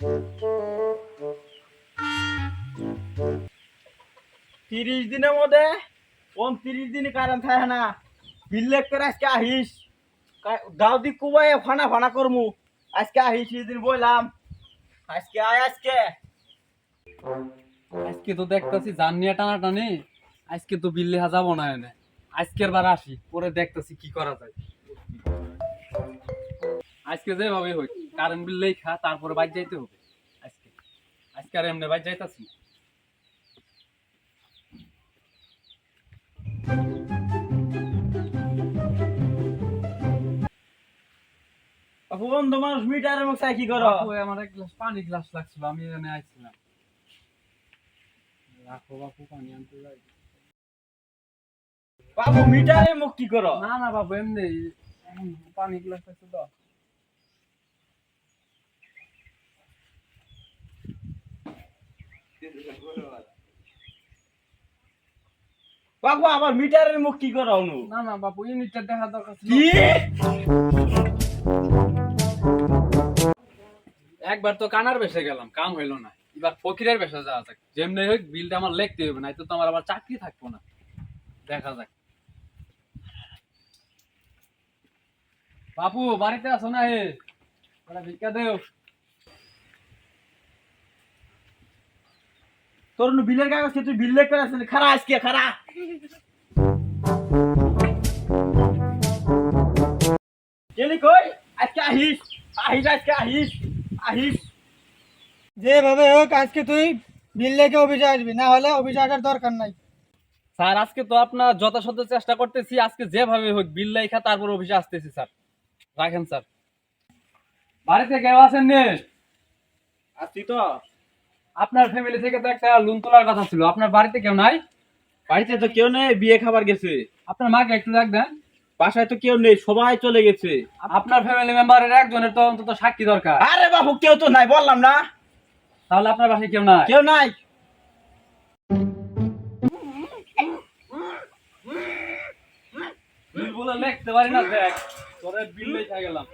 30 দিনের মধ্যে 29 দিন কারেন্ট থাকে না। বিল্লেক করে আজকে আহিস দাউদি কুবাই ফানা ফানা করমু। আজকে আহিস দিন বললাম আজকে আয় আজকে। আজকে তো দেখতেছি জান নিয়ে টানাটানি, আজকে তো বিল্লি হাজাবো না এনে। আজকের বার আসি, পরে দেখতেছি কি করা যায়। আজকে যেভাবে হোক কারেন্ট বিল লেখা তারপরে বাইর যাইতে হবে। আজকে আজকে আর এমনি বাইর যাইতাছি না। বাপু বন্ধু মানুষ মিটারের মুখ চাই কি করো? বাপু, আমার এক গ্লাস পানি গ্লাস লাগছিল, আমি এখানে আইছিলাম। রাখো বাপু, পানি আনতে যাই। বাবু মিটারের মুখ কি করো? না না বাবু, এমনি পানি গ্লাস আছে তো। বাবু আমার মিটারের মুখ কি করো অনু? না না বাপু, ইউনিটটা দেখা দরকার ছিল। কি একবার তো কানার বেশে গেলাম, কাম হইলো না। এবার ফকিরের বেশে যাওয়া যাক, যেমনি হোক বিলটা আমার লিখতে হবে, না তো আমার আবার চাকরি থাকবো না। দেখা যাক। বাপু বাড়িতে আছো না? হে ওরা ভিক্ষা দেও। তোর অনু বিলের কাগজ তুই বিল লেখ করে আসছিস খারা আজকে খারা। গেলি কই? আজকে আহিস আহিস আজকে আহিস আহিস। যেভাবে হোক আজকে তুই বিল লেগে অফিসে আসবি, না হলে অফিসে আসার দরকার নাই। স্যার আজকে তো আপনার যথাসাধ্য চেষ্টা করতেছি, আজকে যেভাবে হোক বিল লেখা তারপর অফিসে আসতেছি স্যার। রাখেন স্যার। বাড়িতে কেউ আছেন নে? আসছি তো। আপনার ফ্যামিলি থেকে তো একটা লোন তোলার কথা ছিল, আপনার বাড়িতে কেউ নাই? বাড়িতে তো কেউ নেই, বিয়ে খাবার গেছে। আপনার মাকে একটু ডাক দেন। বাসায় তো কেউ নেই, সবাই চলে গেছে। আপনার ফ্যামিলি মেম্বারের একজনের তো অন্তত সাক্ষী দরকার। আরে বাবু কেউ তো নাই, বললাম না তাহলে আপনার বাসায় কেউ নাই? কেউ নাই। বিল বলে লিখতে পারি না, দেখ তোরে বিল লেখা গেলাম।